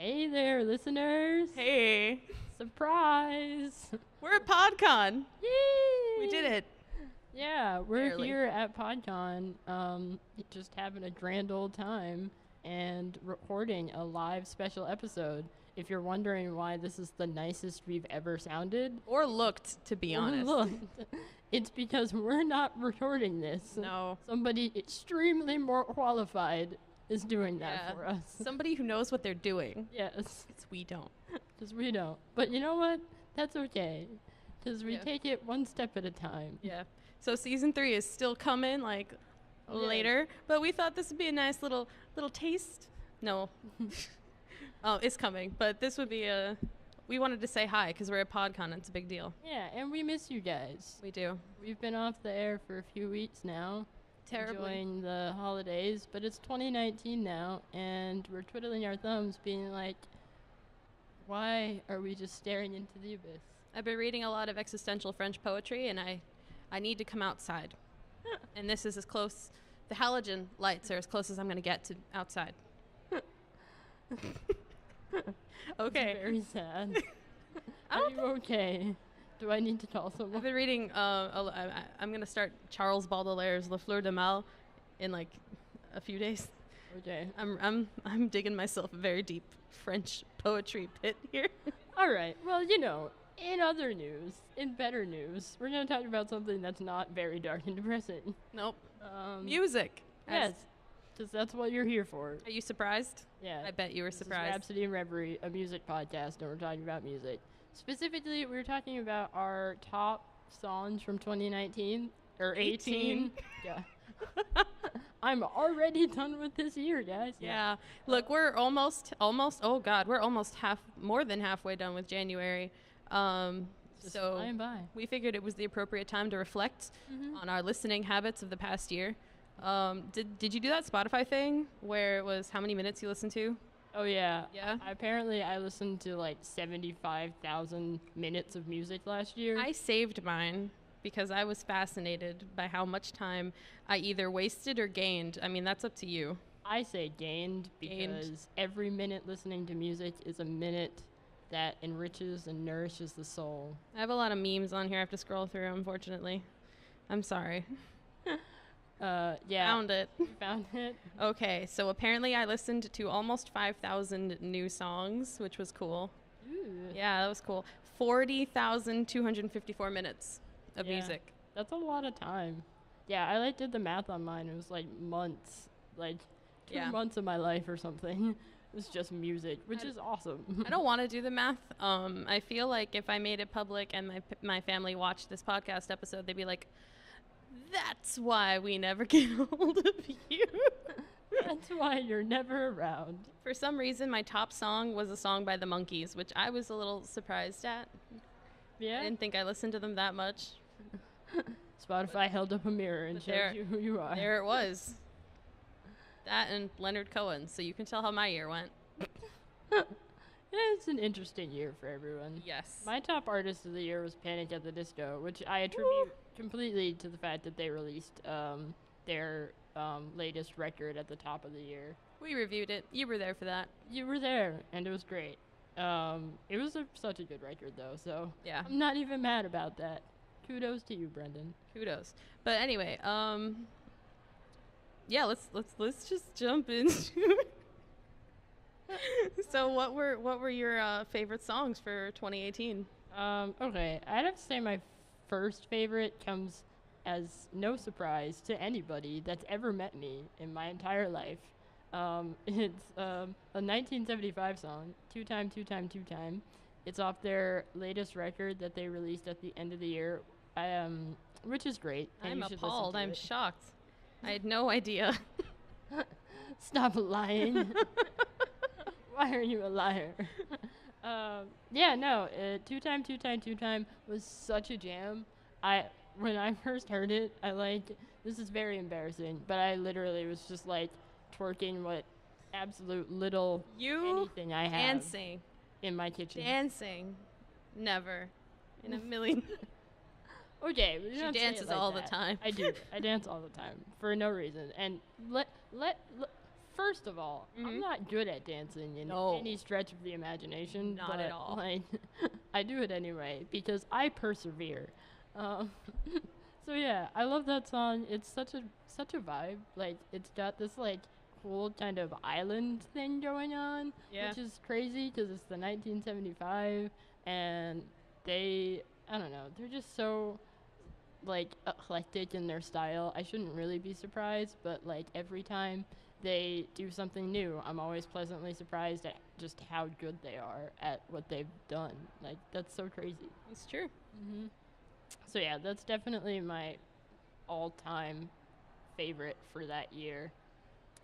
Hey there, listeners. Hey, Surprise. we're at PodCon. Yay! We did it. Yeah, we're Barely. here at PodCon, just having a grand old time and recording a live special episode. If you're wondering why this is the nicest we've ever sounded, Or looked, to be honest. look, it's because we're not recording this. No. Somebody extremely more qualified is doing that Yeah. for us. Somebody who knows what they're doing. Yes. Because we don't. Because we don't. But you know what? That's okay. Because we Yeah. take it one step at a time. Yeah. So season 3 is still coming, like, Yeah. later. But we thought this would be a nice little taste. No. Oh, it's coming. But this would be we wanted to say hi because we're at PodCon. It's a big deal. Yeah, and we miss you guys. We do. We've been off the air for a few weeks now. Terribly. Enjoying the holidays. But it's 2019 now, and we're twiddling our thumbs being like, why are we just staring into the abyss? I've been reading a lot of existential French poetry, and I need to come outside. And this is as close, the halogen lights are as close as I'm going to get to outside. Okay. It's very sad. I Are don't you okay? Do I need to call I've someone? been reading, I'm going to start Charles Baudelaire's Le Fleur de Mal in like a few days. Okay. I'm digging myself a very deep French poetry pit here. All right. Well, in other news, in better news, we're going to talk about something that's not very dark and depressing. Nope. Um, Music. Yes, because that's what you're here for. Are you surprised? Yeah. I bet you were This is surprised. Rhapsody and Reverie, a music podcast, and we're talking about music. Specifically, we're talking about our top songs from 2019 or 18. Yeah. I'm already done with this year, guys. Yeah. Look, we're almost, oh God, we're almost more than halfway done with January. Just So flying by. we figured it was the appropriate time to reflect Mhm. on our listening habits of the past year. Did you do that Spotify thing where it was how many minutes you listened to? Oh, yeah. Yeah. Apparently, I listened to like 75,000 minutes of music last year. I saved mine because I was fascinated by how much time I either wasted or gained. I mean, that's up to you. I say gained because every minute listening to music is a minute that enriches and nourishes the soul. I have a lot of memes on here I have to scroll through, unfortunately. I'm sorry. Yeah. Found it. Found it. Okay, so apparently I listened to almost 5,000 new songs, which was cool. Ooh. Yeah, that was cool. 40,254 minutes of Yeah. music. That's a lot of time. Yeah, I did the math on mine. It was like months, like 2 months of my life or something. It was just music, which is awesome. I don't want to do the math. I feel like if I made it public and my family watched this podcast episode, they'd be like, "That's why we never get hold of you." That's why you're never around. For some reason, my top song was a song by the Monkees, which I was a little surprised at. Yeah. I didn't think I listened to them that much. Spotify held up a mirror and But showed you who you are. There it was. That and Leonard Cohen, so you can tell how my year went. It's an interesting year for everyone. Yes. My top artist of the year was Panic at the Disco, which I attribute completely to the fact that they released their latest record at the top of the year. We reviewed it. You were there for that. You were there, and it was great. It was such a good record, though, so Yeah. I'm not even mad about that. Kudos to you, Brendan. Kudos. But anyway, yeah, let's just jump into So what were your favorite songs for 2018? Okay, I'd have to say my first favorite comes as no surprise to anybody that's ever met me in my entire life. It's a 1975 song, Two Time. It's off their latest record that they released at the end of the year, which is great. and I'm you should listen appalled. to I'm it. shocked. I had no idea. Stop lying. Why are you a liar? Yeah, no, Two Time was such a jam. When I first heard it, this is very embarrassing, but I literally was just like twerking what absolute little anything I have Dancing. in my kitchen. Dancing. Never. In a million. Okay, we She don't say it dances like all the that. time. I do. I dance all the time for no reason. And first of all, I'm not good at dancing in any stretch of the imagination. Not but, at all. Like, I do it anyway because I persevere. So yeah, I love that song. It's such a vibe. Like, it's got this like cool kind of island thing going on, which is crazy because it's the 1975, and I don't know, they're just so like eclectic in their style. I shouldn't really be surprised, but like every time they do something new, I'm always pleasantly surprised at just how good they are at what they've done. Like, that's so crazy. It's true. So yeah, that's definitely my all-time favorite for that year.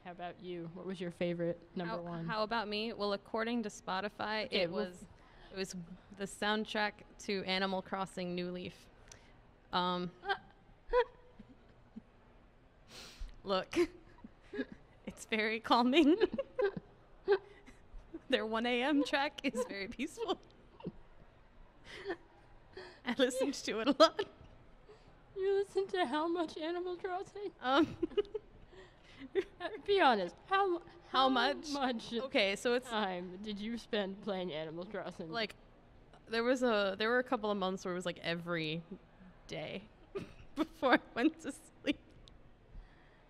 How about you? What was your favorite number one? How about me? Well, according to Spotify, it was the soundtrack to Animal Crossing New Leaf. Look, it's very calming. Their 1 a.m. track is very peaceful. I listened to it a lot. You listened to how much Animal Crossing? Be honest. How much? Okay, so it's time did you spend playing Animal Crossing? Like, there were a couple of months where it was like every day before I went to sleep.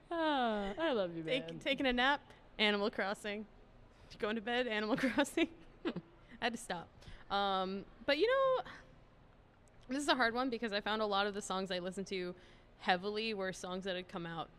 I love you, man. Taking a nap, Animal Crossing. Going to bed, Animal Crossing. I had to stop. But you know, this is a hard one because I found a lot of the songs I listened to heavily were songs that had come out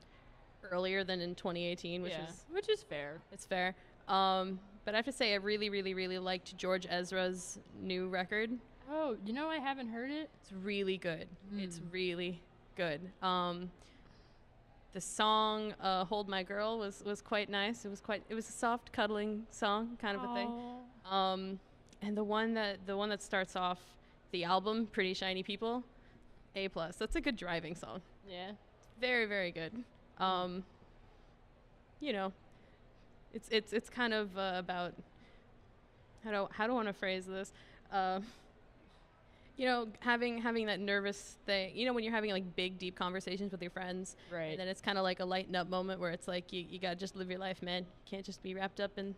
earlier than in 2018, which is fair. It's fair. But I have to say, I really, really, really liked George Ezra's new record. Oh, you know, I haven't heard it. It's really good. It's really good. The song "Hold My Girl" was quite nice. It was a soft, cuddling song, kind of a thing. And the one that starts off the album, "Pretty Shiny People," A+. That's a good driving song. Yeah. Very, very good. You know, it's kind of about how do I want to phrase this? You know, having that nervous thing, you know, when you're having like big, deep conversations with your friends, right? And then it's kind of like a lighten up moment where it's like you gotta just live your life, man. You can't just be wrapped up in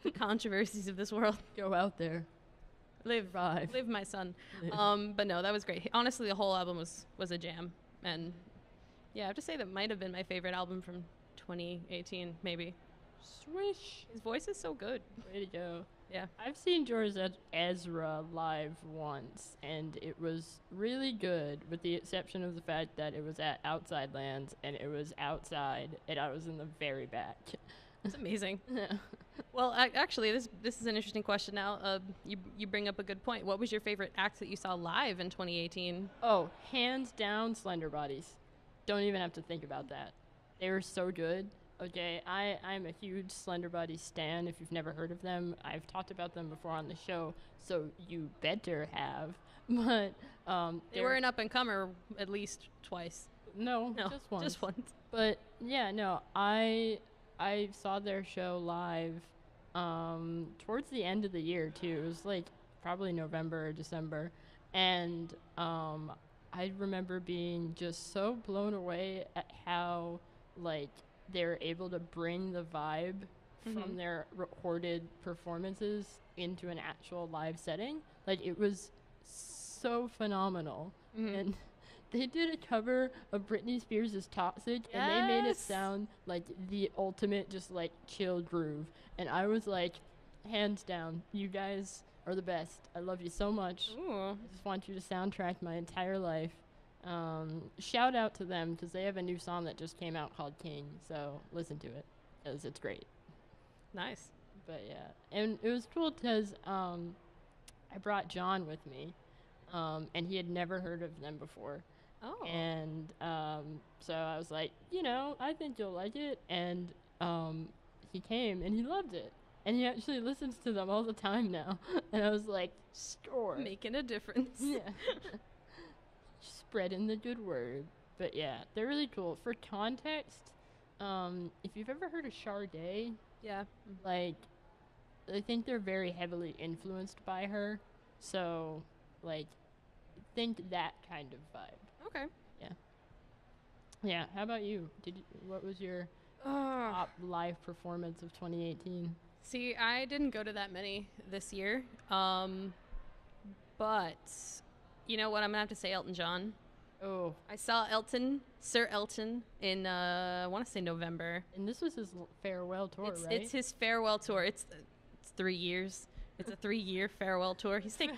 the controversies of this world. Go out there, live, my son. But no, that was great. Honestly, the whole album was a jam, and yeah, I have to say that might have been my favorite album from 2018, maybe. Swish. His voice is so good. Way to go. Yeah. I've seen George Ezra live once, and it was really good, with the exception of the fact that it was at Outside Lands, and it was outside, and I was in the very back. It's amazing. Yeah. Well, actually, this is an interesting question now. You bring up a good point. What was your favorite act that you saw live in 2018? Oh, hands down, Slender Bodies. Don't even have to think about that. They were so good. Okay, I'm a huge Slender Bodies stan. If you've never heard of them, I've talked about them before on the show, so you better have. But they were an up-and-comer at least twice. No, just once. But yeah, no, I saw their show live towards the end of the year too. It was like probably November or December, and I remember being just so blown away at how like they're able to bring the vibe from their recorded performances into an actual live setting. Like, it was so phenomenal. And they did a cover of Britney Spears' Toxic, and they made it sound like the ultimate just like chill groove. And I was like, hands down, you guys are the best. I love you so much. Ooh. I just want you to soundtrack my entire life. Shout out to them because they have a new song that just came out called King, so listen to it because it's great. Nice. But yeah, and it was cool because I brought John with me, and he had never heard of them before. Oh. And so I was like, you know, I think you'll like it, and he came and he loved it, and he actually listens to them all the time now. And I was like, score, making a difference. Yeah. Spreading the good word. But yeah, they're really cool. For context, if you've ever heard of Sade, yeah, like, I think they're very heavily influenced by her. So, like, think that kind of vibe. Okay. Yeah. Yeah. How about you? What was your top live performance of 2018? See, I didn't go to that many this year. But you know what? I'm going to have to say Elton John. Oh. I saw Sir Elton, in, I want to say November. And this was his farewell tour, right? It's his farewell tour. It's 3 years. It's a 3-year farewell tour. He's taking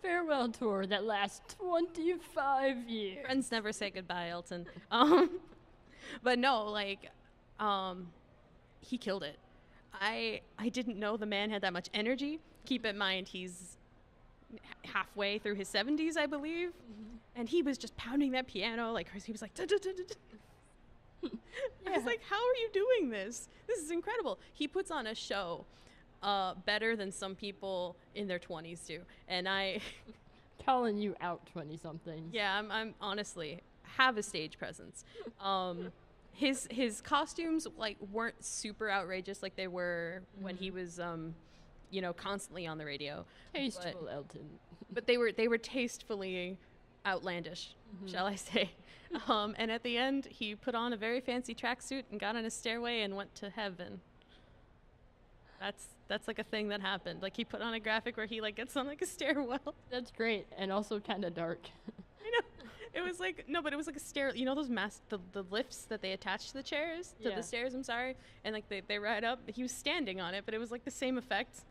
farewell tour that lasts 25 years. Friends never say goodbye, Elton. But no, like, he killed it. I didn't know the man had that much energy. Keep in mind, he's halfway through his 70s, I believe. Mm-hmm. And he was just pounding that piano like he was like, I was like, how are you doing this? This is incredible. He puts on a show better than some people in their 20s do. And I calling you out, 20-something. Yeah, I'm honestly have a stage presence. His costumes like weren't super outrageous like they were when he was constantly on the radio. Tasteful Elton. But they were tastefully outlandish, shall I say. And at the end, he put on a very fancy tracksuit and got on a stairway and went to heaven. That's like a thing that happened. Like, he put on a graphic where he like gets on like a stairwell. That's great, and also kind of dark. I know. It was like, no, but it was like a stair. You know those the lifts that they attach to the chairs, to the stairs, I'm sorry? And like they ride up. He was standing on it, but it was like the same effect.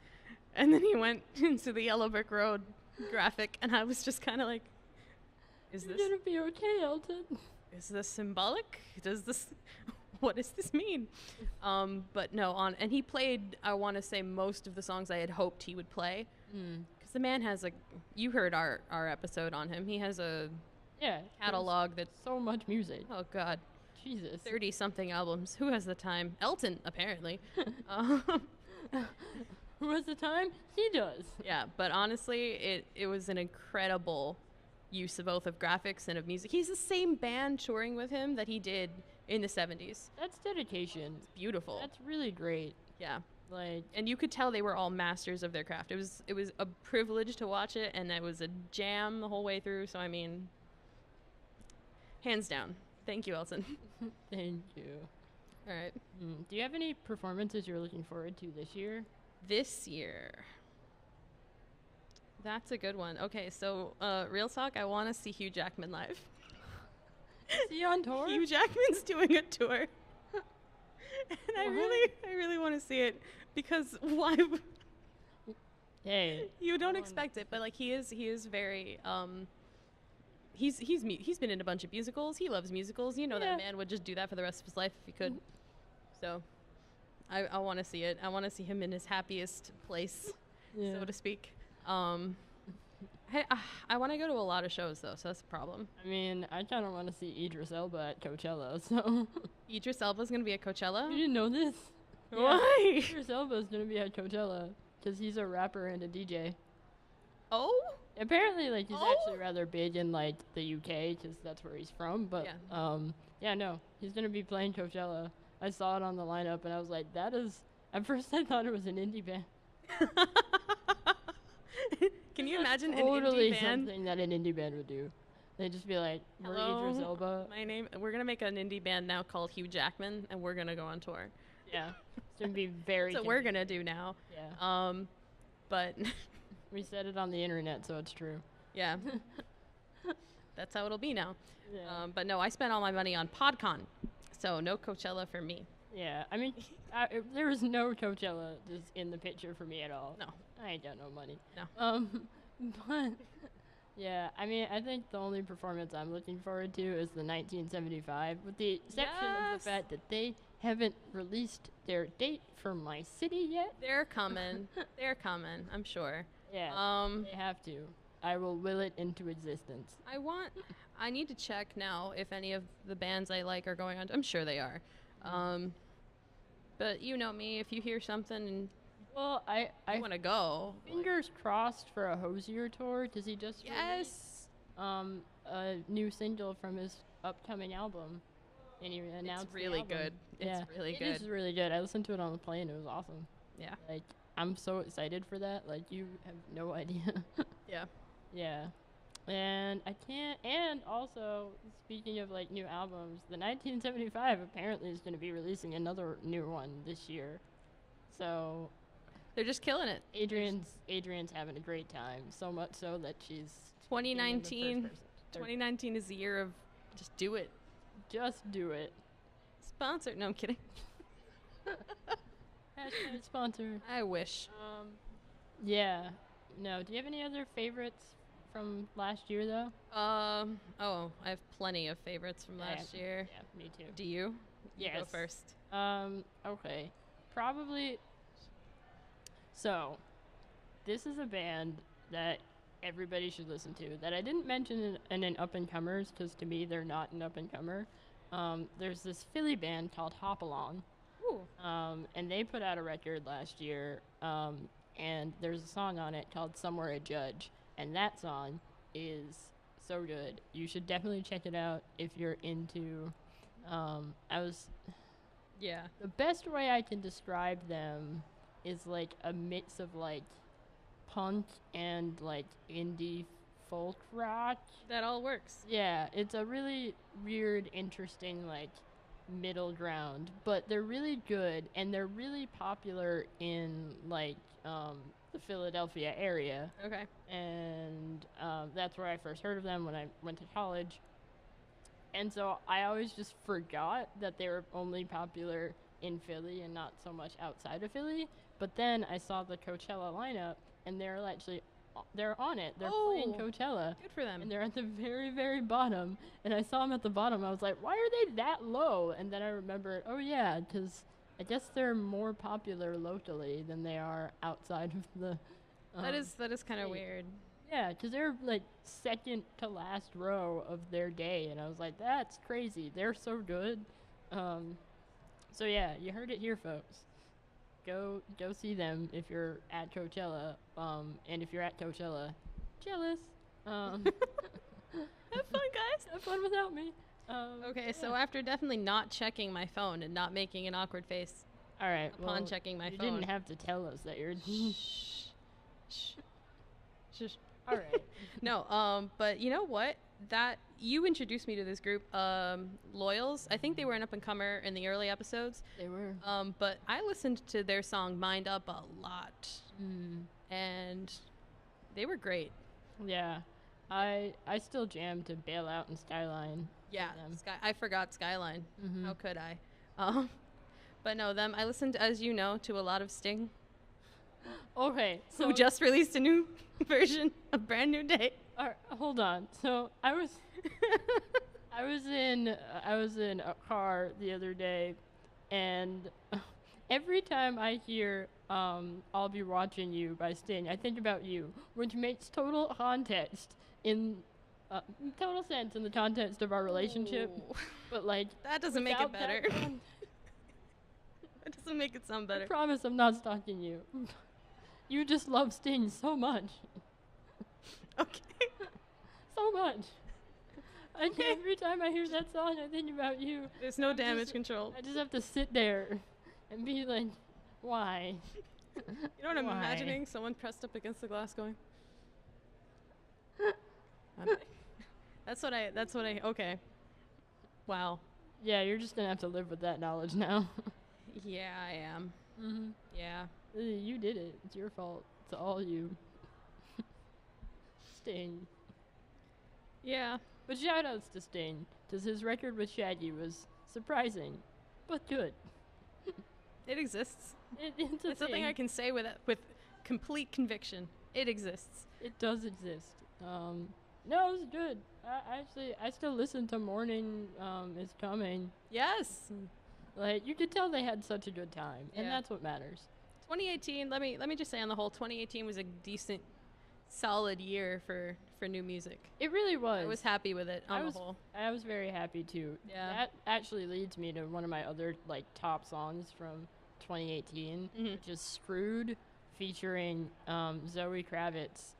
And then he went into the yellow brick road graphic, and I was just kind of like, You're gonna be okay, Elton. Is this symbolic? What does this mean? But no, and he played, I want to say, most of the songs I had hoped he would play. Because the man has you heard our episode on him. He has a catalog that's so much music. Oh God, Jesus, 30-something albums. Who has the time? Elton, apparently. Who has the time? He does. Yeah, but honestly, it was an incredible use of both of graphics and of music. He's the same band touring with him that he did in the 70s. That's dedication. It's beautiful. That's really great. Yeah. Like, and you could tell they were all masters of their craft. It was a privilege to watch it, and it was a jam the whole way through. So I mean, hands down. Thank you, Elton. Thank you. All right. Do you have any performances you're looking forward to this year? This year. That's a good one. Okay, so real talk, I want to see Hugh Jackman live. Is he on tour? Hugh Jackman's doing a tour. And I really want to see it because why? Hey, you don't expect it, but like he is very he's been in a bunch of musicals. He loves musicals. You know, that man would just do that for the rest of his life if he could. So I want to see it. I want to see him in his happiest place, so to speak. I want to go to a lot of shows, though, so that's a problem. I mean, I kind of want to see Idris Elba at Coachella, so... Idris Elba's going to be at Coachella? You didn't know this? Why? Yeah, Idris Elba's going to be at Coachella, because he's a rapper and a DJ. Oh? Apparently, like, he's actually rather big in, like, the UK, because that's where he's from, but, no, he's going to be playing Coachella. I saw it on the lineup, and I was like, that is... At first, I thought it was an indie band. Can you imagine totally an indie band? Something that an indie band would do. They'd just be like, we're Idris Elba. We're going to make an indie band now called Hugh Jackman, and we're going to go on tour. Yeah. It's going to be very That's what we're going to do now. Yeah. But... we said it on the internet, so it's true. Yeah. That's how it'll be now. Yeah. But no, I spent all my money on PodCon, so no Coachella for me. Yeah, I mean, there was no Coachella just in the picture for me at all. No. I ain't got no money. No. But, yeah, I mean, I think the only performance I'm looking forward to is the 1975, with the exception of the fact that they haven't released their date for my city yet. They're coming. They're coming, I'm sure. Yeah, they have to. I will will it into existence. I need to check now if any of the bands I like are going on. I'm sure they are. But you know me, if you hear something and I want to go. Fingers crossed for a Hosier tour. Does he just release a new single from his upcoming album? And he announced it's really good. Yeah, it's really good. It is really good. I listened to it on the plane. It was awesome. Yeah. Like, I'm so excited for that. Like, you have no idea. Yeah. Yeah. And I can't. And also, speaking of like new albums, the 1975 apparently is going to be releasing another new one this year. So They're just killing it. Adrian's having a great time. So much so that she's 2019. 2019 is the year of just do it. Just do it. Sponsored. No, I'm kidding. Hashtag sponsored. I wish. Yeah. No. Do you have any other favorites from last year, though? Oh, I have plenty of favorites from last year. Yeah, me too. Do you? Yes. You go first. Okay. Probably. So, this is a band that everybody should listen to that I didn't mention in an up-and-comers, because to me, they're not an up-and-comer. There's this Philly band called Hop Along. Ooh. And they put out a record last year, and there's a song on it called Somewhere a Judge. And that song is so good. You should definitely check it out if you're into... Yeah. The best way I can describe them is like a mix of like punk and like indie folk rock. That all works. Yeah, it's a really weird, interesting like middle ground, but they're really good and they're really popular in like the Philadelphia area. Okay. And that's where I first heard of them when I went to college. And so I always just forgot that they were only popular in Philly and not so much outside of Philly. But then I saw the Coachella lineup, and they're on it. They're playing Coachella. Good for them. And they're at the very, very bottom. And I saw them at the bottom. I was like, why are they that low? And then I remembered, oh yeah, because I guess they're more popular locally than they are outside of the... that is kind of weird. Yeah, because they're like second to last row of their day, and I was like, that's crazy. They're so good. So yeah, you heard it here, folks. Go see them if you're at Coachella. And if you're at Coachella, jealous. Have fun, guys. Have fun without me. Okay, so after definitely not checking my phone and not making an awkward face all right, upon checking my phone. You didn't have to tell us that you're... Shh. All right. No, but you know what? That you introduced me to this group, Loyals. I think they were an up-and-comer in the early episodes. They were. But I listened to their song Mind Up a lot. And they were great. Yeah. I still jam to Bail Out and Skyline. Yeah, I forgot Skyline. Mm-hmm. How could I? But no, I listened, as you know, to a lot of Sting. Okay, so... Who just released a new version, a brand new day. Hold on. So I was in a car the other day, and every time I hear "I'll Be Watching You" by Sting, I think about you, which makes total context in total sense in the context of our relationship. Ooh. But like that doesn't make it better. That doesn't make it sound better. I promise I'm not stalking you. You just love Sting so much. Okay. So much. Every time I hear that song, I think about you. There's no damage control. I just have to sit there and be like, why? You know what I'm imagining? Someone pressed up against the glass going. That's what I, okay. Wow. Yeah, you're just going to have to live with that knowledge now. Yeah, I am. Mm-hmm. Yeah. You did it. It's your fault. It's all you. Sting. Yeah. But shout outs to Sting, because his record with Shaggy was surprising, but good. It exists. It's something I can say with complete conviction. It exists. It does exist. No, it was good. I still listen to Morning Is Coming. Yes. Like, you could tell they had such a good time, and that's what matters. 2018, let me just say on the whole, 2018 was a decent, solid year for new music. It really was. I was happy with it on the whole. I was very happy too. Yeah. That actually leads me to one of my other like top songs from 2018, which is "Screwed," featuring Zoe Kravitz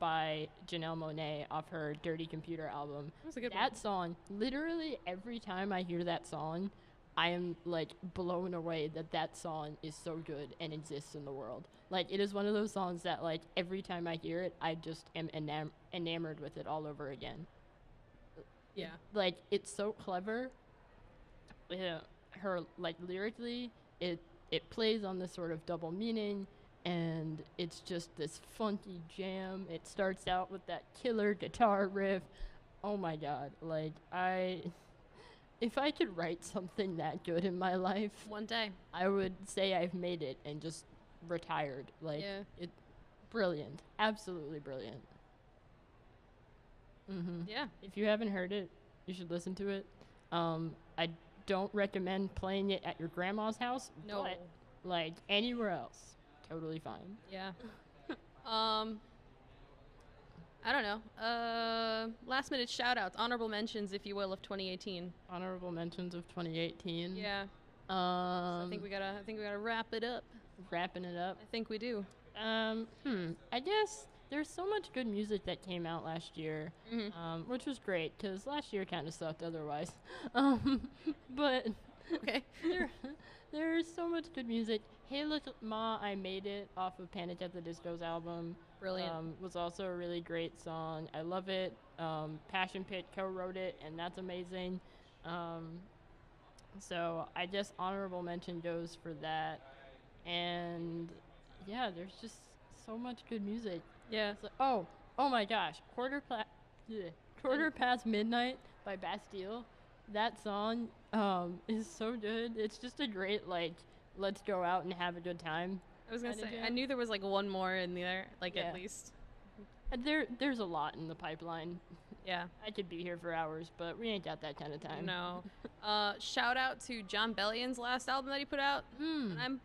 by Janelle Monáe off her Dirty Computer album. That was a good one. Song, literally every time I hear that song, I am like blown away that that song is so good and exists in the world. Like it is one of those songs that like every time I hear it, I just am enamored with it all over again. Yeah. Like it's so clever. Yeah, her like lyrically, it plays on this sort of double meaning, and it's just this funky jam. It starts out with that killer guitar riff. Oh my god! Like if I could write something that good in my life, One day. I would say I've made it and just retired. Like Yeah. it, brilliant, absolutely brilliant. Yeah. If you haven't heard it, you should listen to it. I don't recommend playing it at your grandma's house, No. but like anywhere else, totally fine. Yeah. I don't know. Last minute shout outs, honorable mentions, if you will, of 2018. Honorable mentions of 2018. Yeah. So I I think we gotta wrap it up. wrapping it up. I think we do. I guess there's so much good music that came out last year, which was great because last year kind of sucked otherwise. But Okay. there's so much good music. Hey Look Ma, I Made It off of Panic at the Disco's album. Brilliant. Was also a really great song. I love it. Passion Pit co-wrote it, and that's amazing. So I guess honorable mention goes for that. And yeah, there's just so much good music. Yeah. It's like, oh my gosh, Quarter Past Midnight by Bastille. That song is so good. It's just a great like let's go out and have a good time. I was gonna kinda say, jam. I knew there was like one more in there, like Yeah. at least. And there's a lot in the pipeline. Yeah. I could be here for hours, but we ain't got that kind of time. No. Shout out to John Bellion's last album that he put out. And I'm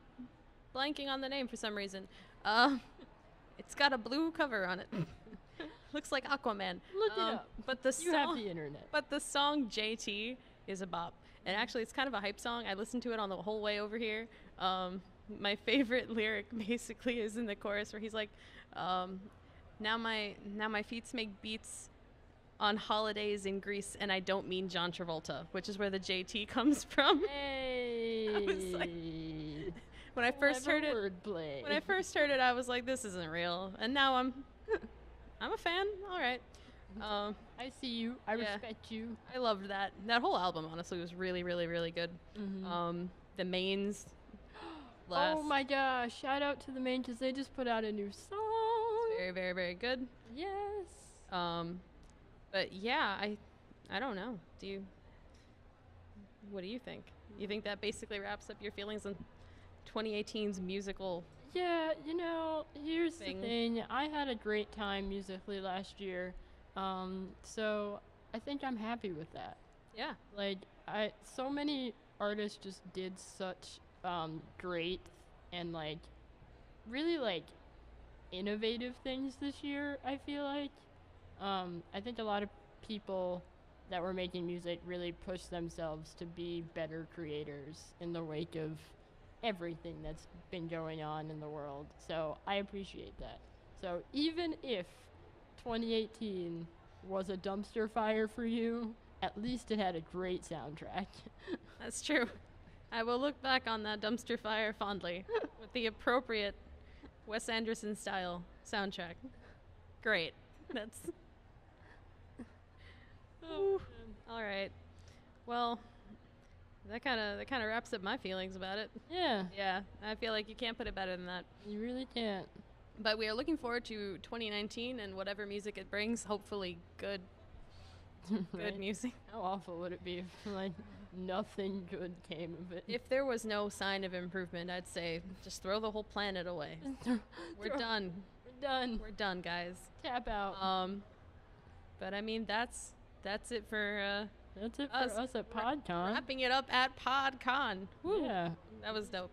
blanking on the name for some reason. It's got a blue cover on it. Looks like Aquaman. Look it up. But the You have song, the internet. but the song JT is a bop. And actually, it's kind of a hype song. I listened to it on the whole way over here. My favorite lyric basically is in the chorus where he's like, now my feet make beats on holidays in Greece, and I don't mean John Travolta, which is where the JT comes from. Hey. I was like- When I first heard it, Wordplay. I was like, this isn't real. And now I'm a fan. All right. I see you. I Yeah. respect you. I loved that. That whole album, honestly, was really, really, really good. The mains. Oh my gosh! Shout out to the main because they just put out a new song. Very, very, very good. Yes. But yeah, I don't know. What do you think? You think that basically wraps up your feelings on 2018's musical? Yeah, here's Thing. the thing. I had a great time musically last year, so I think I'm happy with that. Yeah. Like, so many artists just did such great and like really like innovative things this year. I feel like I think a lot of people that were making music really pushed themselves to be better creators in the wake of everything that's been going on in the world. So I appreciate that. So even if 2018 was a dumpster fire for you, at least it had a great soundtrack. That's true. I will look back on that dumpster fire fondly with the appropriate Wes Anderson style soundtrack. Great. That's. Oh, all right. Well, that kind of wraps up my feelings about it. Yeah, Yeah, I feel like you can't put it better than that. you really can't. But we are looking forward to 2019 and whatever music it brings. Hopefully, good Right? music. How awful would it be if like nothing good came of it? If there was no sign of improvement, I'd say just throw the whole planet away. We're done. We're done. We're done, guys. Tap out. But I mean, that's it for That's it for us us at PodCon. wrapping it up at PodCon. Woo. Yeah. That was dope.